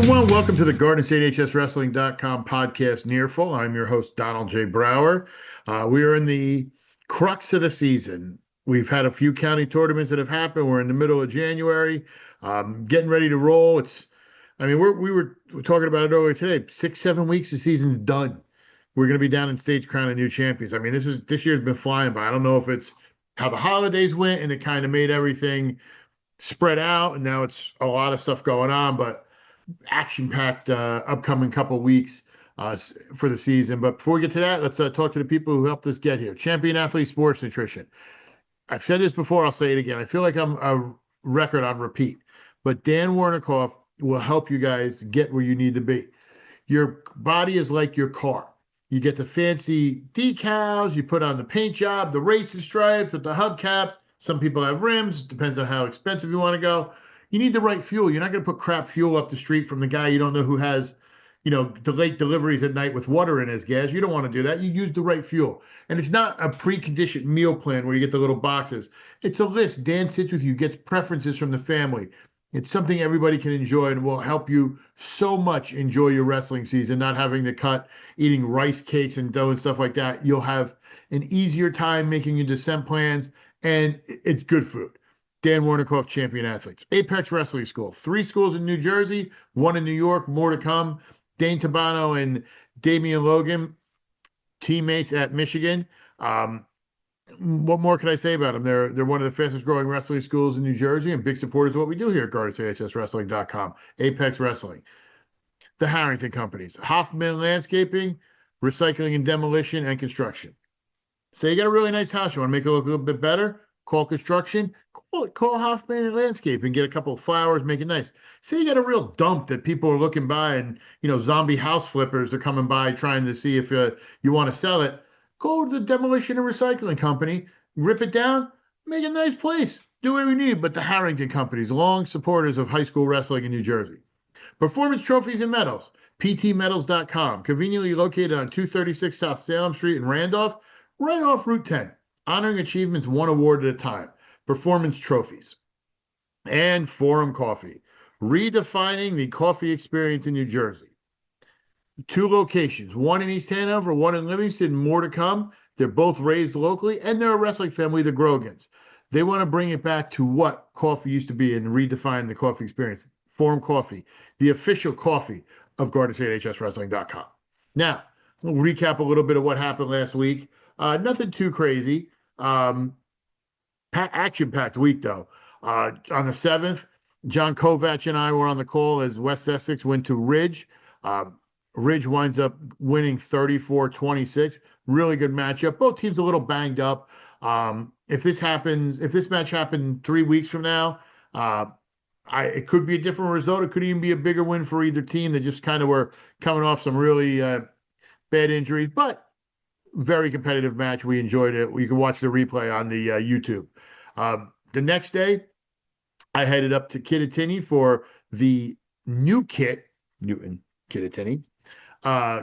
everyone. Welcome to the GSHSW.com podcast, Nearful. I'm your host, Donald J. Brower. We are in the crux of the season. We've had a few county tournaments that have happened. We're in the middle of January, getting ready to roll. We were talking about it earlier today. 6-7 weeks, the season's done. We're going to be down in states crowning new champions. I mean, this year's been flying by. I don't know if it's how the holidays went and it kind of made everything spread out, and now it's a lot of stuff going on, but action-packed upcoming couple weeks for the season. But before we get to that, let's talk to the people who helped us get here. Champion Athlete Sports Nutrition. I've said this before, I'll say it again. I feel like I'm a record on repeat, but Dan Warnikoff will help you guys get where you need to be. Your body is like your car. You get the fancy decals, you put on the paint job, the racing stripes with the hubcaps. Some people have rims. It depends on how expensive you want to go. You need the right fuel. You're not going to put crap fuel up the street from the guy you don't know who has, late deliveries at night with water in his gas. You don't want to do that. You use the right fuel. And it's not a preconditioned meal plan where you get the little boxes. It's a list. Dan sits with you, gets preferences from the family. It's something everybody can enjoy and will help you so much enjoy your wrestling season, not having to cut, eating rice cakes and dough and stuff like that. You'll have an easier time making your descent plans, and it's good food. Dan Warnikoff, Champion Athletes. Apex Wrestling School. 3 schools in New Jersey, 1 in New York, more to come. Dane Tabano and Damian Logan, teammates at Michigan. What more can I say about them? They're one of the fastest growing wrestling schools in New Jersey and big supporters of what we do here at GSHSW.com. Apex Wrestling. The Harrington Companies. Hoffman Landscaping, Recycling and Demolition, and Construction. So you got a really nice house. You want to make it look a little bit better? Call construction. Call Hoffman and Landscaping. Get a couple of flowers, make it nice. Say you got a real dump that people are looking by, and zombie house flippers are coming by trying to see if you want to sell it. Go to the Demolition and Recycling Company, rip it down, make a nice place. Do whatever you need. But the Harrington Companies, long supporters of high school wrestling in New Jersey. Performance Trophies and Medals. PTMedals.com. Conveniently located on 236 South Salem Street in Randolph, right off Route 10. Honoring achievements one award at a time. Performance Trophies. And Forum Coffee. Redefining the coffee experience in New Jersey. 2 locations, one in East Hanover, one in Livingston, more to come. They're both raised locally, and they're a wrestling family, the Grogans. They want to bring it back to what coffee used to be and redefine the coffee experience. Forum Coffee, the official coffee of GSHSW.com. Now, we'll recap a little bit of what happened last week. Nothing too crazy. Action-packed week, though. On the 7th, John Kovac and I were on the call as West Essex went to Ridge. Ridge winds up winning 34-26. Really good matchup. Both teams a little banged up. If this match happened 3 weeks from now, it could be a different result. It could even be a bigger win for either team. They just kind of were coming off some really bad injuries, but very competitive match. We enjoyed it. You can watch the replay on the YouTube. The next day, I headed up to Kittatinny for the Newton Kittatinny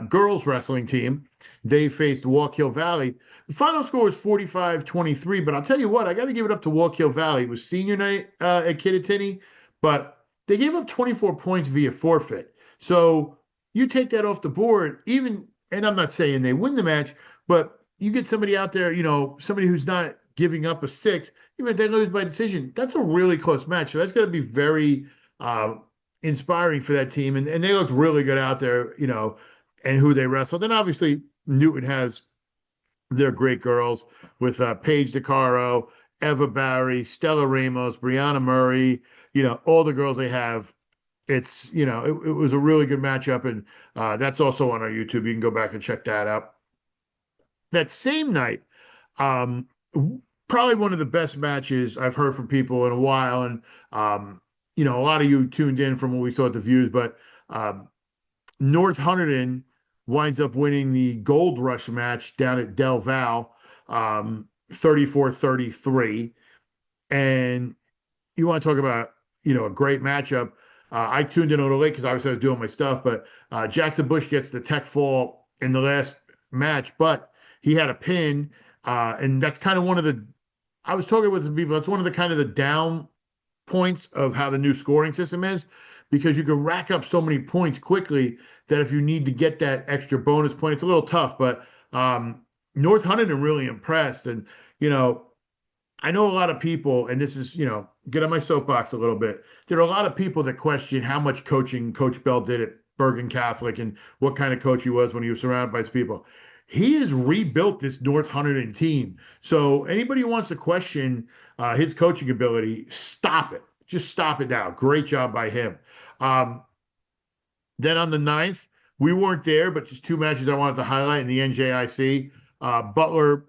girls wrestling team. They faced Wallkill Valley. The final score was 45-23, but I'll tell you what, I got to give it up to Wallkill Valley. It was senior night at Kittatinny, but they gave up 24 points via forfeit. So you take that off the board, and I'm not saying they win the match, but you get somebody out there, somebody who's not giving up a 6, even if they lose by decision, that's a really close match. So that's going to be very inspiring for that team. And they looked really good out there, and who they wrestled. And obviously, Newton has their great girls with Paige DeCaro, Eva Barry, Stella Ramos, Brianna Murray, all the girls they have. It's, it was a really good matchup. And that's also on our YouTube. You can go back and check that out. That same night, probably one of the best matches I've heard from people in a while. And, a lot of you tuned in from what we saw at the views, but North Hunterdon winds up winning the Gold Rush match down at Del Val, 34-33. And you want to talk about, a great matchup. I tuned in a little late because obviously I was doing my stuff, but Jackson Bush gets the tech fall in the last match, but he had a pin. And that's kind of I was talking with some people, that's one of the kind of the down points of how the new scoring system is, because you can rack up so many points quickly that if you need to get that extra bonus point, it's a little tough. But North Hunterdon really impressed. And, you know, I know a lot of people, and this is, get on my soapbox a little bit. There are a lot of people that question how much coaching Coach Bell did at Bergen Catholic and what kind of coach he was when he was surrounded by his people. He has rebuilt this North Hunterdon team. So anybody who wants to question his coaching ability, stop it. Just stop it now. Great job by him. Then on the 9th, we weren't there, but just two matches I wanted to highlight in the NJIC. Butler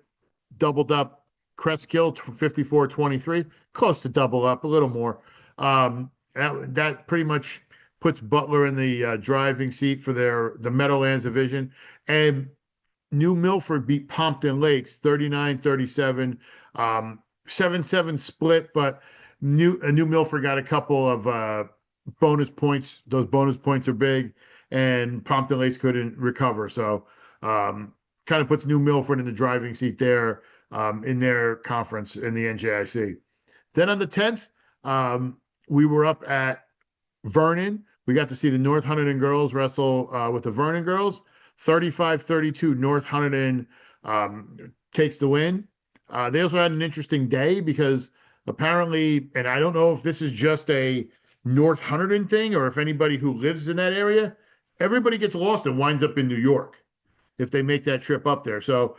doubled up Cresskill 54-23, close to double up, a little more. That pretty much puts Butler in the driving seat for the Meadowlands division. And New Milford beat Pompton Lakes 39-37, 7-7 split, but New Milford got a couple of bonus points. Those bonus points are big, and Pompton Lakes couldn't recover. So kind of puts New Milford in the driving seat there in their conference in the NJIC. Then on the 10th, we were up at Vernon. We got to see the North Hunterdon girls wrestle with the Vernon girls. 35-32, North Hunterdon takes the win. They also had an interesting day because apparently, and I don't know if this is just a North Hunterdon thing or if anybody who lives in that area, everybody gets lost and winds up in New York if they make that trip up there. So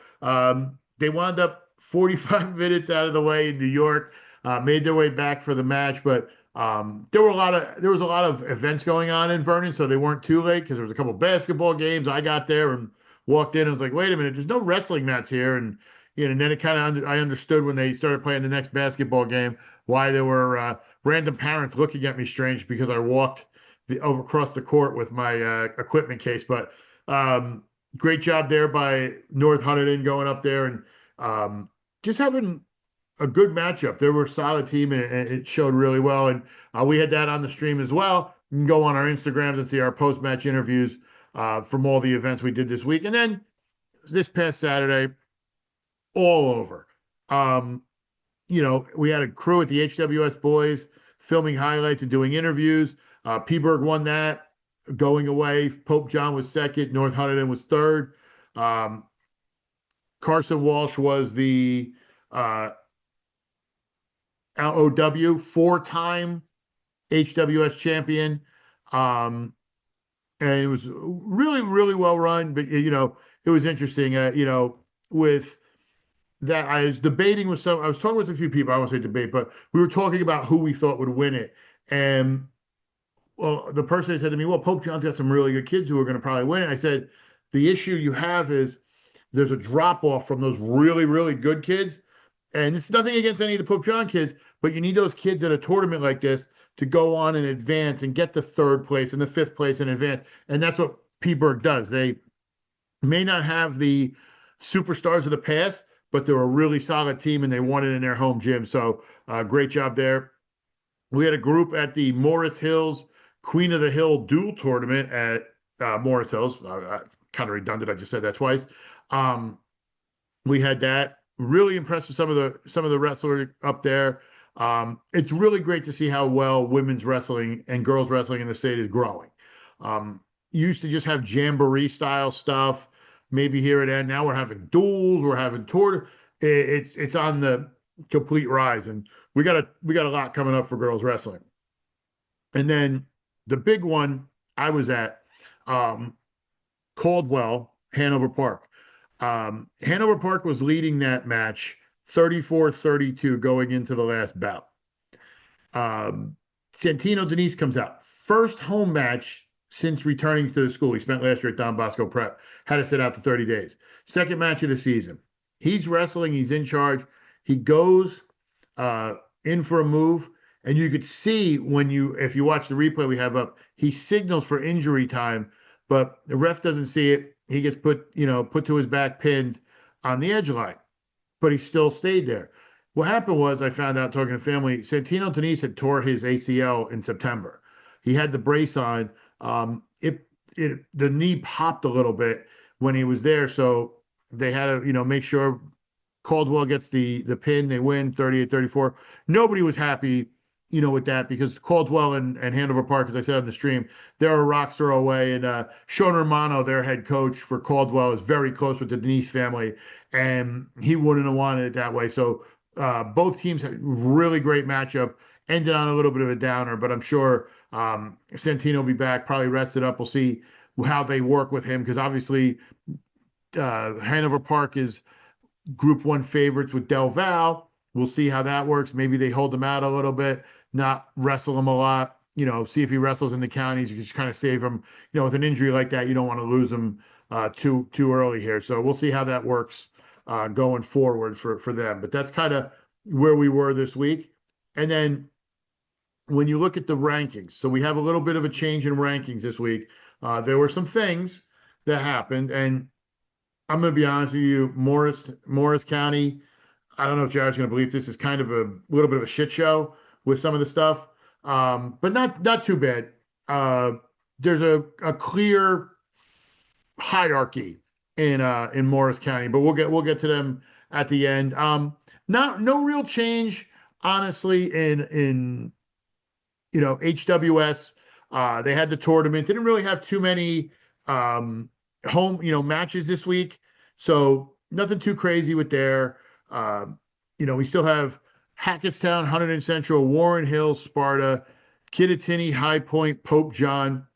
they wound up 45 minutes out of the way in New York, made their way back for the match, but there was a lot of events going on in Vernon, so they weren't too late because there was a couple basketball games. I got there and walked in and was like, wait a minute, there's no wrestling mats here. And and then it kind of I understood when they started playing the next basketball game why there were random parents looking at me strange because I walked across the court with my equipment case. But great job there by North Hunterdon going up there and just having a good matchup. They were a solid team, and it showed really well. And we had that on the stream as well. You can go on our Instagrams and see our post-match interviews from all the events we did this week. And then this past Saturday, all over. We had a crew at the HWS Boys filming highlights and doing interviews. Peaburg won that, going away. Pope John was second. North Hunterdon was third. Carson Walsh was the LOW, four-time HWS champion. And it was really, really well run. But, it was interesting, with that. I was debating with I was talking with a few people. I won't say debate, but we were talking about who we thought would win it. And, well, the person said to me, well, Pope John's got some really good kids who are going to probably win it. I said, the issue you have is there's a drop-off from those really, really good kids. And it's nothing against any of the Pope John kids, but you need those kids at a tournament like this to go on and advance and get the third place and the fifth place in advance. And that's what Peaburg does. They may not have the superstars of the past, but they're a really solid team and they won it in their home gym. So great job there. We had a group at the Morris Hills Queen of the Hill dual tournament at Morris Hills. Kind of redundant. I just said that twice. We had that. Really impressed with some of the wrestlers up there. It's really great to see how well women's wrestling and girls wrestling in the state is growing. Used to just have jamboree style stuff, maybe here and there. Now we're having duels, we're having tour. It's on the complete rise, and we got a lot coming up for girls wrestling. And then the big one I was at, Caldwell, Hanover Park. Hanover Park was leading that match 34-32 going into the last bout. Santino Denise comes out. First home match since returning to the school. He spent last year at Don Bosco Prep. Had to sit out for 30 days. Second match of the season. He's wrestling. He's in charge. He goes in for a move. And you could see if you watch the replay we have up, he signals for injury time, but the ref doesn't see it. He gets put to his back, pinned on the edge line, but he still stayed there. What happened was, I found out talking to family, Santino Denise had tore his ACL in September. He had the brace on. The knee popped a little bit when he was there, so they had to, make sure Caldwell gets the pin. They win 38-34. Nobody was happy, with that, because Caldwell and Hanover Park, as I said on the stream, they're a rock throw away. And Sean Romano, their head coach for Caldwell, is very close with the Denise family, and he wouldn't have wanted it that way. So both teams had really great matchup. Ended on a little bit of a downer, but I'm sure Santino will be back, probably rested up. We'll see how they work with him, because obviously Hanover Park is Group 1 favorites with Del Val. We'll see how that works. Maybe they hold him out a little bit, not wrestle him a lot. See if he wrestles in the counties. You can just kind of save him. With an injury like that, you don't want to lose him too early here. So we'll see how that works going forward for them. But that's kind of where we were this week. And then when you look at the rankings, so we have a little bit of a change in rankings this week. There were some things that happened, and I'm going to be honest with you, Morris County. I don't know if Jared's going to believe this, is kind of a little bit of a shit show with some of the stuff, but not too bad. There's a clear hierarchy in Morris County, but we'll get to them at the end. No real change, honestly, in HWS. They had the tournament. Didn't really have too many home matches this week, so nothing too crazy with there. We still have Hackettstown, Hunterdon Central, Warren Hills, Sparta, Kittatinny, High Point, Pope John.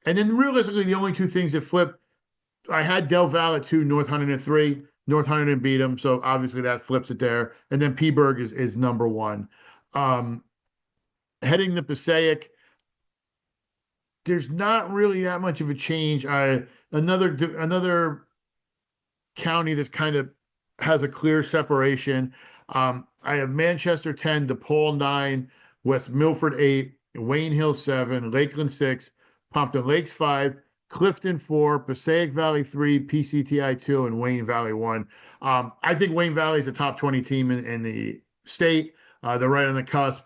And then realistically, the only two things that flipped, I had Del Valle at 2, North Hunterdon at 3. North Hunterdon beat them, so obviously that flips it there. And then Peaburg is number 1. Heading to Passaic, there's not really that much of a change. Another county that's kind of has a clear separation. I have Manchester 10, DePaul 9, West Milford 8, Wayne Hill 7, Lakeland 6, Pompton Lakes 5, Clifton 4, Passaic Valley 3, PCTI 2, and Wayne Valley 1. I think Wayne Valley is a top 20 team in the state. They're right on the cusp.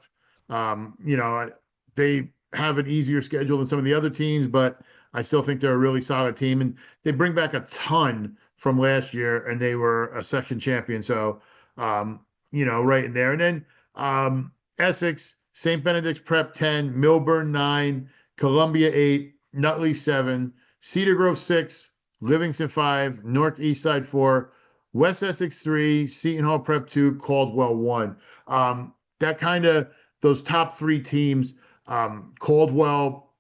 They have an easier schedule than some of the other teams, but I still think they're a really solid team. And they bring back a ton from last year, and they were a section champion. So, right in there. And then Essex, St. Benedict's Prep 10, Milburn 9, Columbia 8, Nutley 7, Cedar Grove 6, Livingston 5, Northeast Side 4, West Essex 3, Seton Hall Prep 2, Caldwell 1. That kind of, those top 3 teams, Caldwell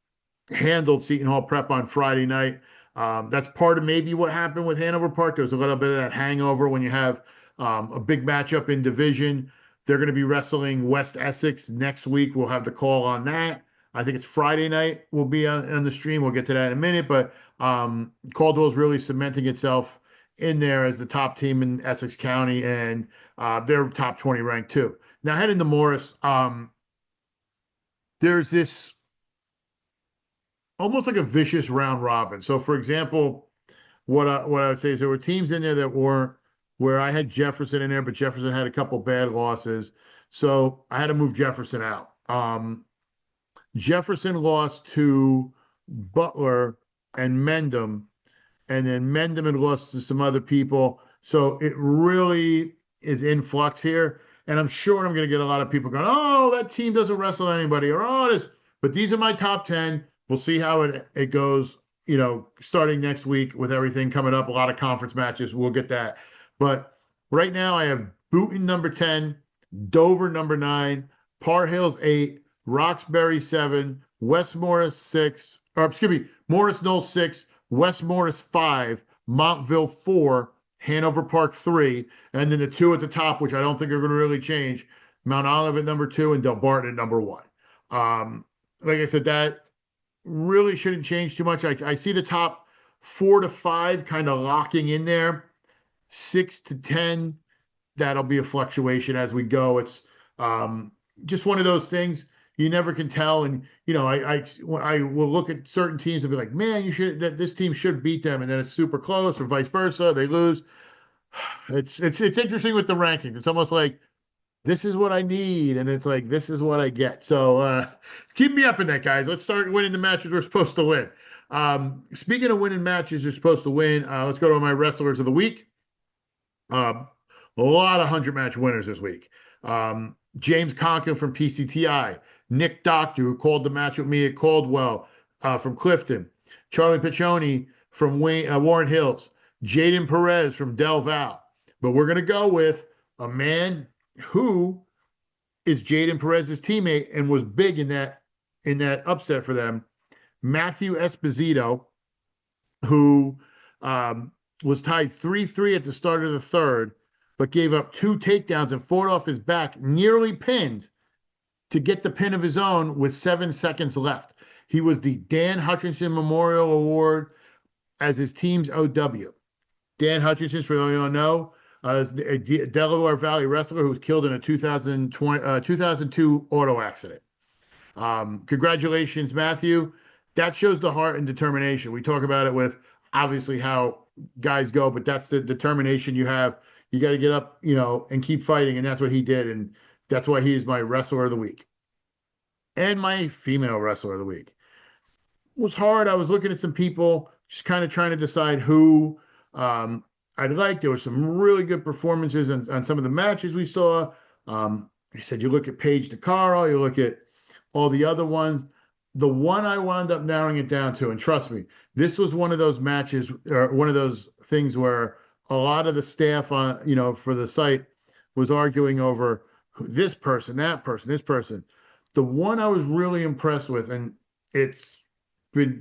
handled Seton Hall Prep on Friday night. That's part of maybe what happened with Hanover Park. There's a little bit of that hangover when you have a big matchup in division. They're going to be wrestling West Essex next week. We'll have the call on that. I think it's Friday night. We'll be on the stream. We'll get to that in a minute. But Caldwell's really cementing itself in there as the top team in Essex County, and they're top 20 ranked too. Now heading to Morris, there's this almost like a vicious round robin. So, for example, what I would say is there were teams in there that weren't, where I had Jefferson in there, but Jefferson had a couple bad losses, so I had to move Jefferson out. Jefferson lost to Butler and Mendham, and then Mendham had lost to some other people. So it really is in flux here. And I'm sure I'm going to get a lot of people going, oh, that team doesn't wrestle anybody, or oh, this. But these are my top 10. We'll see how it goes, starting next week with everything coming up. A lot of conference matches. We'll get that. But right now I have Boonton number 10, Dover number 9, Par Hills 8, Roxbury 7, West Morris 6, Morris Knolls 6, West Morris 5, Montville 4, Hanover Park 3, and then the 2 at the top, which I don't think are going to really change, Mount Olive at number 2 and Del Barton at number 1. Like I said, that really shouldn't change too much. I see the top 4 to 5 kind of locking in there. 6 to 10, that'll be a fluctuation as we go. It's just one of those things. You never can tell. And, I will look at certain teams and be like, man, this team should beat them. And then it's super close, or vice versa. They lose. It's interesting with the rankings. It's almost like, this is what I need. And it's like, this is what I get. So keep me up in that, guys. Let's start winning the matches we're supposed to win. Speaking of winning matches you're supposed to win, let's go to my wrestlers of the week. A lot of 100-match winners this week. James Conkin from PCTI, Nick Doctor, who called the match with me at Caldwell from Clifton, Charlie Piccioni from Warren Hills, Jaden Perez from Del Val. But we're going to go with a man who is Jaden Perez's teammate and was big in that upset for them, Matthew Esposito, who was tied 3-3 at the start of the third, but gave up 2 takedowns and fought off his back, nearly pinned, to get the pin of his own with 7 seconds left. He was the Dan Hutchinson Memorial Award as his team's OW. Dan Hutchinson, for those who don't know, is a Delaware Valley wrestler who was killed in a 2002 auto accident. Congratulations, Matthew. That shows the heart and determination. We talk about it with obviously how guys go, but that's the determination you have. You got to get up, and keep fighting, and that's what he did, and that's why he is my wrestler of the week. And my female wrestler of the week. It was hard. I was looking at some people, just kind of trying to decide who I'd like. There were some really good performances on some of the matches we saw. I said, you look at Paige DeCaro, you look at all the other ones. The one I wound up narrowing it down to, and trust me, this was one of those matches, or one of those things where a lot of the staff on, for the site was arguing over this person, that person, this person. The one I was really impressed with, and it's been,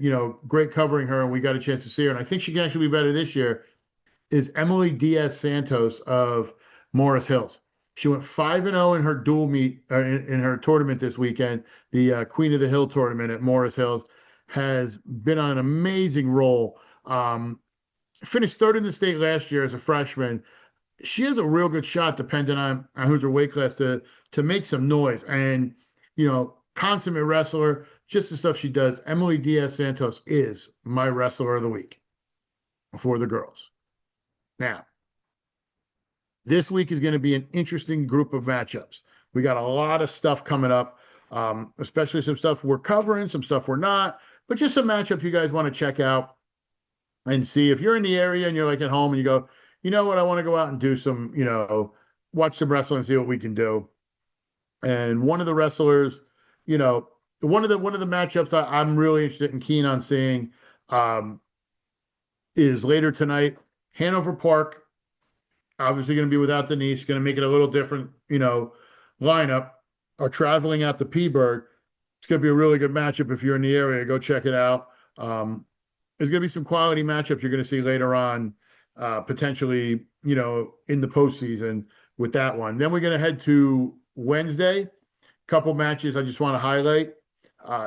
great covering her, and we got a chance to see her, and I think she can actually be better this year, is Emily Diaz Santos of Morris Hills. She went 5-0 in her dual meet in her tournament this weekend. The Queen of the Hill tournament at Morris Hills has been on an amazing roll. Finished third in the state last year as a freshman. She has a real good shot, depending on who's her weight class, to make some noise. And consummate wrestler, just the stuff she does. Emily Diaz Santos is my wrestler of the week for the girls. Now, this week is going to be an interesting group of matchups. We got a lot of stuff coming up, especially some stuff we're covering, some stuff we're not, but just some matchups you guys want to check out and see. If you're in the area and you're like at home and you go, you know what, I want to go out and do some, watch some wrestling and see what we can do. And one of the wrestlers, one of the matchups I'm really interested and keen on seeing is later tonight. Hanover Park, obviously going to be without Denise, going to make it a little different, lineup, are traveling out to Peaburg. It's going to be a really good matchup. If you're in the area, go check it out. There's going to be some quality matchups you're going to see later on, potentially, in the postseason with that one. Then we're going to head to Wednesday. Couple matches I just want to highlight.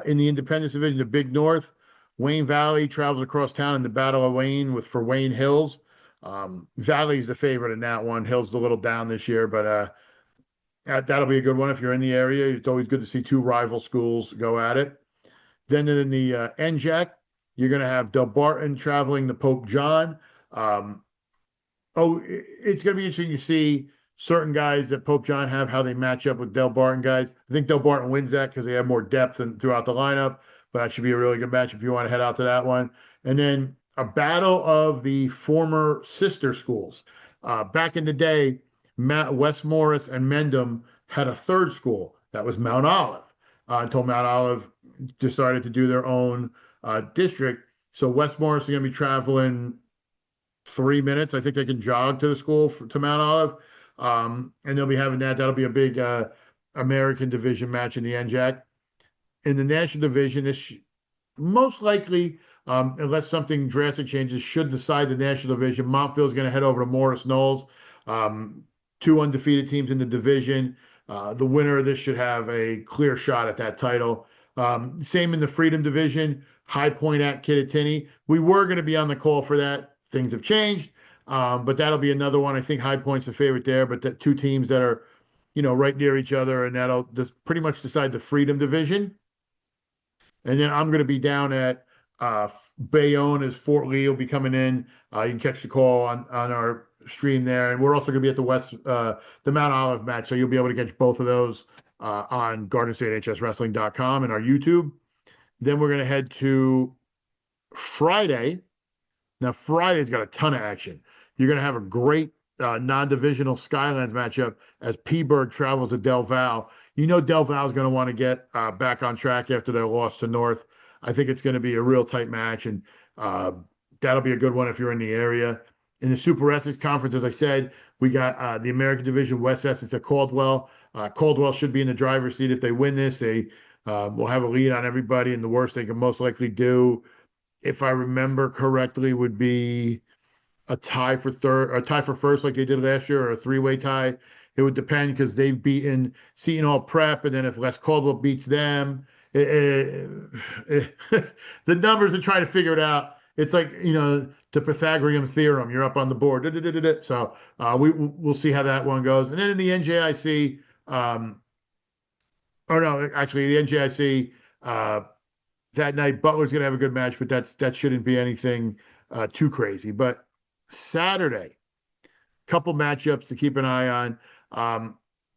In the Independence Division, the Big North, Wayne Valley travels across town in the Battle of Wayne for Wayne Hills. Valley's the favorite in that one. Hill's a little down this year, but that'll be a good one if you're in the area. It's always good to see 2 rival schools go at it. Then in the NJAC, you're going to have Del Barton traveling to Pope John. It's going to be interesting to see certain guys that Pope John have, how they match up with Del Barton guys. I think Del Barton wins that because they have more depth throughout the lineup, but that should be a really good match if you want to head out to that one. And then a battle of the former sister schools. Back in the day, West Morris and Mendham had a third school. That was Mount Olive, until Mount Olive decided to do their own district. So West Morris is going to be traveling 3 minutes. I think they can jog to the school to Mount Olive. And they'll be having that. That'll be a big American division match in the NJAC. In the National Division, this most likely, unless something drastic changes, should decide the National Division. Montville's going to head over to Morris Knolls. 2 undefeated teams in the division. The winner of this should have a clear shot at that title. Same in the Freedom Division. High Point at Kittatinny. We were going to be on the call for that. Things have changed. But that'll be another one. I think High Point's the favorite there, but the 2 teams that are, right near each other, and that'll just pretty much decide the Freedom Division. And then I'm going to be down at Bayonne as Fort Lee will be coming in. You can catch the call on our stream there. And we're also going to be at the Mount Olive match, so you'll be able to catch both of those on GardenStateHSWrestling.com and our YouTube. Then we're going to head to Friday. Now, Friday's got a ton of action. You're going to have a great non-divisional Skylands matchup as Peaburg travels to Del Val. You know Del Val's going to want to get back on track after their loss to North. I think it's going to be a real tight match, and that'll be a good one if you're in the area. In the Super Essex Conference, as I said, we got the American Division, West Essex at Caldwell. Caldwell should be in the driver's seat if they win this. They will have a lead on everybody, and the worst they can most likely do, if I remember correctly, would be a tie for third, or a tie for first, like they did last year, or a three-way tie. It would depend because they've beaten Seton Hall Prep, and then if Les Caldwell beats them, the numbers are trying to figure it out. It's like, the Pythagorean theorem. You're up on the board. So we'll see how that one goes. And then in the NJIC, or no, actually the NJIC that night, Butler's going to have a good match, but that shouldn't be anything too crazy. But Saturday, couple matchups to keep an eye on. I'm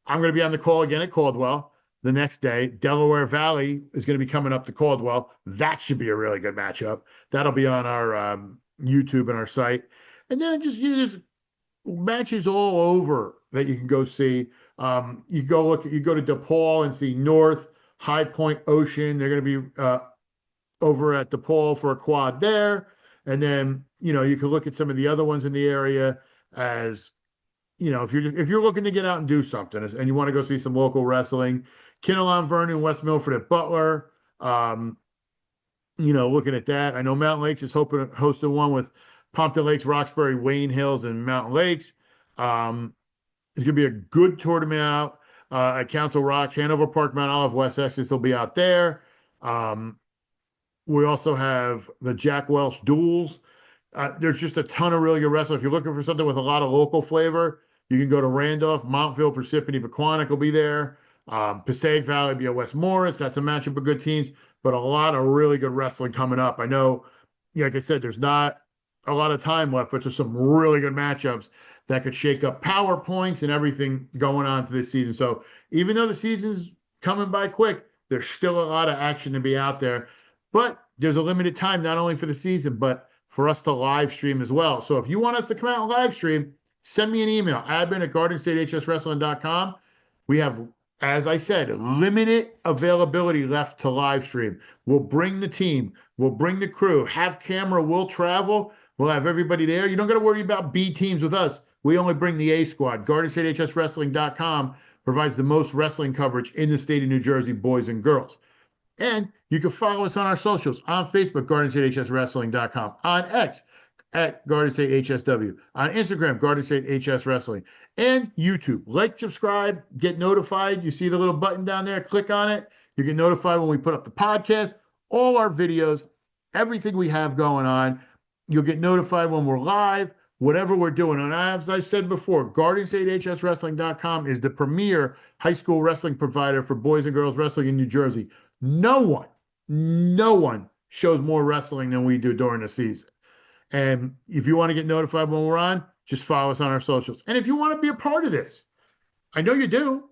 going to be on the call again at Caldwell the next day. Delaware Valley is going to be coming up to Caldwell. That should be a really good matchup. That'll be on our YouTube and our site. And then there's matches all over that you can go see. You go to DePaul and see North, High Point, Ocean. They're going to be over at DePaul for a quad there. And then, you can look at some of the other ones in the area as, if you're looking to get out and do something and you want to go see some local wrestling. Kinnelon, Vernon, West Milford at Butler. Looking at that. I know Mountain Lakes is hosting one with Pompton Lakes, Roxbury, Wayne Hills, and Mountain Lakes. It's going to be a good tournament out at Council Rock. Hanover Park, Mount Olive, West Essex will be out there. We also have the Jack Welch duels. There's just a ton of really good wrestling. If you're looking for something with a lot of local flavor, you can go to Randolph. Montville, Parsippany, Pequannock will be there. Passaic Valley will be at West Morris. That's a matchup of good teams, but a lot of really good wrestling coming up. I know, like I said, there's not a lot of time left, but there's some really good matchups that could shake up power points and everything going on for this season. So even though the season's coming by quick, there's still a lot of action to be out there. But there's a limited time, not only for the season, but for us to live stream as well. So if you want us to come out and live stream, send me an email, admin@gardenstatehswrestling.com. We have, as I said, limited availability left to live stream. We'll bring the team. We'll bring the crew. Have camera. We'll travel. We'll have everybody there. You don't got to worry about B teams with us. We only bring the A squad. GardenStateHSWrestling.com provides the most wrestling coverage in the state of New Jersey, boys and girls. And you can follow us on our socials on Facebook, GardenStateHSWrestling.com, on X at GardenStateHSW, on Instagram, GardenStateHSWrestling, and YouTube. Like, subscribe, get notified. You see the little button down there, click on it. You get notified when we put up the podcast, all our videos, everything we have going on. You'll get notified when we're live, whatever we're doing. And as I said before, GardenStateHSWrestling.com is the premier high school wrestling provider for boys and girls wrestling in New Jersey. No one shows more wrestling than we do during the season. And if you want to get notified when we're on, just follow us on our socials. And if you want to be a part of this, I know you do,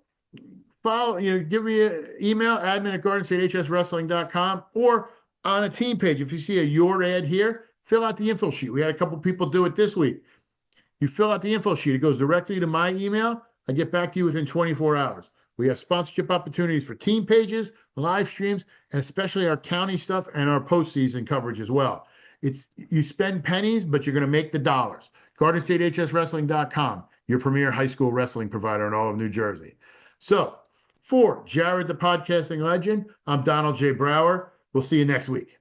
give me an email, admin@GardenStateHSWrestling.com, or on a team page. If you see your ad here, fill out the info sheet. We had a couple people do it this week. You fill out the info sheet. It goes directly to my email. I get back to you within 24 hours. We have sponsorship opportunities for team pages, live streams, and especially our county stuff and our postseason coverage as well. You spend pennies, but you're going to make the dollars. GardenStateHSWrestling.com, your premier high school wrestling provider in all of New Jersey. So, for Jared the podcasting legend, I'm Donald J. Brower. We'll see you next week.